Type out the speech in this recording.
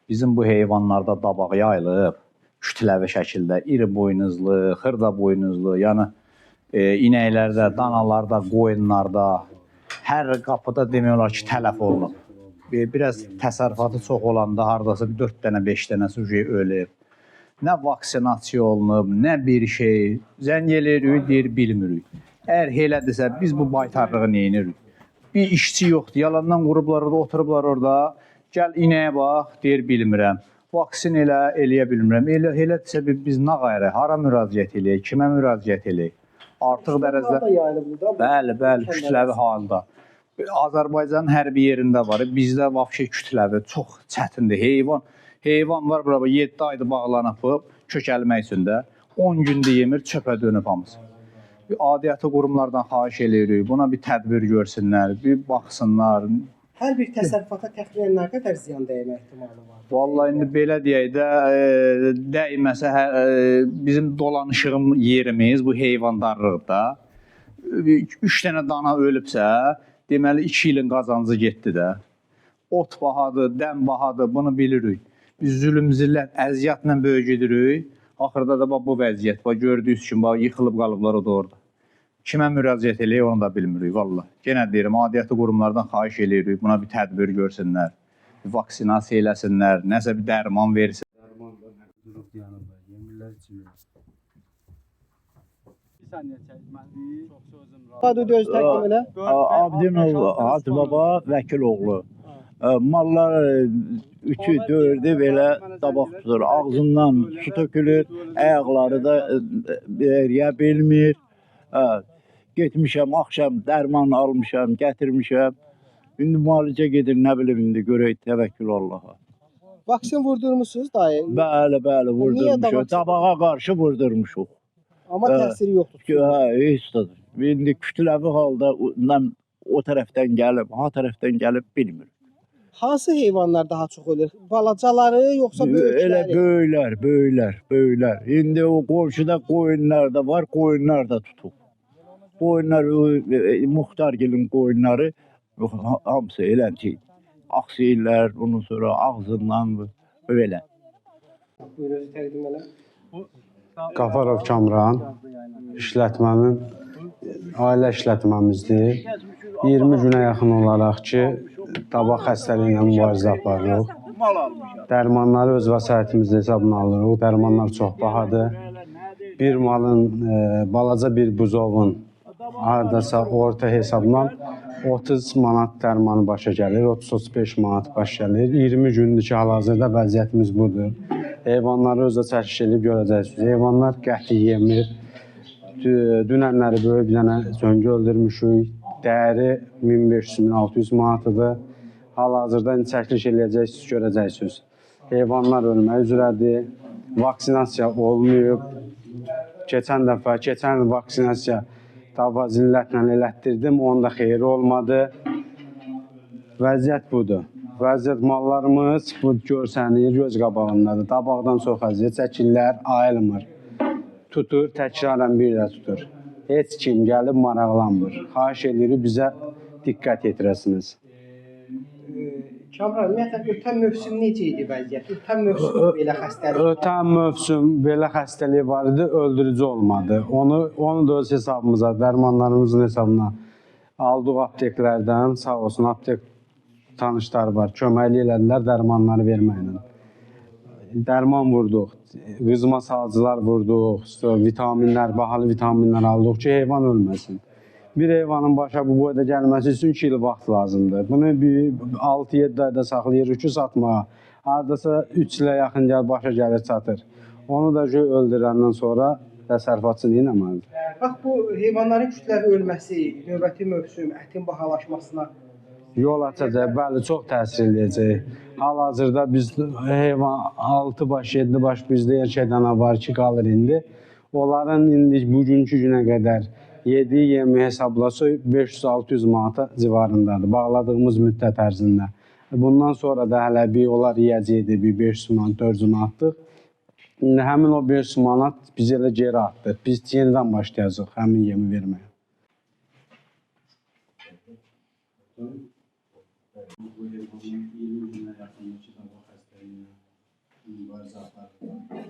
bizim bu heyvanlarda dabaq yayılıb, kütləvi şəkildə iri boynuzlu, xırda boynuzlu, yəni inəklərdə, danalarda, qoyunlarda, hər qapıda demək olar ki, tələf olunub. Biraz təsərrüfatı çox olanda hardasa 4 dənə, 5 dənəsi ölüb. Nə vaksinasiya olunub, nə bir şey. Zəng eləyirik, deyir, bilmirik. Əgər elədirsə, biz bu baytarlığı neyinirik? Bir işçi yoxdur, yalandan qurublar orada, oturublar orada. Gəl inəyə bax, deyir, bilmirəm. Vaksin eləyə bilmirəm. Elədirsə, biz nə qayırıq? Hara müraciət eləyək, kimə müraciət eləyək? Artıq dərəcədə, bəli, kütləvi halda. Azərbaycanın hər bir yerində var. Bizdə vəbşə kütləvi çox çətindir. Heyvan var, bura 7 aydır bağlanıb, kökəlmək üçün də. 10 gündə yemir, çöpə dönüb hamısı. Adiyyəti qurumlardan xahiş eləyirik, buna bir tədbir görsünlər, bir baxsınlar. Hər bir təsərrüfata təxminən nə qədər ziyan dəymək ehtimalı var? Vallahi indi belə deyək də, dəyməsə bizim dolanışığım yerimiz bu heyvandarlıqda. 3 dənə dana ölübsə, deməli 2 ilin qazancı getdi də. Ot bahadır, dən bahadır, bunu bilirik. Biz zülm, zillət, əziyyatla böyüdürük. Axırda da bu vəziyyət var. Gördüyünüz kimi yıxılıb qalıblar o da orada. Kimə müraciət eləyək, onu da bilmirik valla. Yenə deyirəm, adiyyəti qurumlardan xahiş eləyirik, buna bir tədbir görsünlər, bir vaksinasiya eləsinlər, nəsə bir dərman versin. Dərman da durub yanında, yemirlər içmir. Bir saniyə çəkməli, çox sözüm var. Adı göz təqdim elə. Abdinoğlu, Hacı Baba, Vəkiloğlu. Mallar 3-ü, 4-ü belə dabaq tutur. Ağzından su tökülür, ayaqları da eriyə bilmir. Getmişəm, axşam dərman almışam, gətirmişəm. İndi müalicə gedir, nə bilim indi görək, təvəkkül Allaha. Vaksin vurdurmuşsunuz dayı? Bəli, vurdurmuşuq. Dabağa qarşı vurdurmuşuq. Amma təsiri yoxdur. Heç də. İndi kütləvi halda o tərəfdən gəlib, ha tərəfdən gəlib bilmir. Hansı heyvanlar daha çox ölür? Balacaları yoxsa böyükləri? Elə böyüklər. İndi o qonşuda qoyunlar da var, qoyunlar da tutub. Qoyunlar, Muxtargilin qoyunları hamısı elə ki, aksiyirlər, ondan sonra ağzından belə. Buyurun, təqdim elə. Qafarov Kamran, işlətmənin, ailə işlətməmizdir. 20 günə yaxın olaraq ki, dabaq xəstəliyi ilə mübarizə aparırıq. Dərmanları öz vəsaitimizdə hesabına alırıq. Dərmanlar çox bahadır. Bir malın, balaca bir buzovun hardasa orta hesabla 30 manat dərmanı başa gəlir, 30-35 manat başa gəlir. 20 gündür ki, hal-hazırda vəziyyətimiz budur. Heyvanları özə çəkiş edib görəcəksiniz. Heyvanlar qəti yemir. Dünənləri böyük bir dənə zöngü öldürmüşük. Dəyəri 1500-1600 manatıdır. Hal-hazırda çəkiliş eləyəcəksiniz, görəcəksiniz. Heyvanlar ölmək üzrədir. Vaksinasiya olmayıb. Keçən vaksinasiya dava zillətlə elətdirdim, onda xeyri olmadı. Vəziyyət budur. Vəziyyət mallarımız bu görsənir, göz qabağındadır. Dabaqdan çox əziyyət çəkirlər, ayılmır. Tutur, təkrarən bir də tutur. Heç kim gəlib maraqlanmır. Xahiş edirik, bizə diqqət yetirəsiniz. Kamran, ümumiyyətlə, ötən mövsüm necə idi vəziyyət? Ötən mövsüm belə xəstəlik var? Ötən mövsüm belə xəstəlik var idi, öldürücü olmadı. Onu da öz hesabımıza, dərmanlarımızın hesabına aldıq apteklərdən, sağ olsun, aptek tanışlar var, köməkli elədilər dərmanları verməklə. Dərman vurduq, qızma salcılar vurduq, vitaminlər, bahalı vitaminlər aldıq ki, heyvan ölməsin. Bir heyvanın başa bu boyda gəlməsi üçün 2 il vaxt lazımdır. Bunu 6-7 ayda saxlayırıq ki, satmağa. Hardasa 3 ilə yaxın başa gəlir, çatır. Onu da öldürəndən sonra təsərrüfatçı eləməlidir. Bax, bu heyvanların kütləvi ölməsi, növbəti mövsüm, ətin bahalaşmasına yol açacaq, bəli, çox təsir edəcək. Hal-hazırda biz heyvan 6 baş, 7 baş bizdə erkək dana var ki, qalır indi. Onların indi bugünkü günə qədər yediyi yemi hesablasa 500-600 manata civarındadır, bağladığımız müddət ərzində. Bundan sonra da hələ bir onlar yiyəcəkdir, bir 500 manat, 400 manatlıq. İndi həmin o 500 manat biz elə geri atdıq. Biz yenidən başlayacaq həmin yemi verməyə. Bu heyvanın 20 günə yaxın ki, dabaq xəstəliyinə mübarizə aparırlar.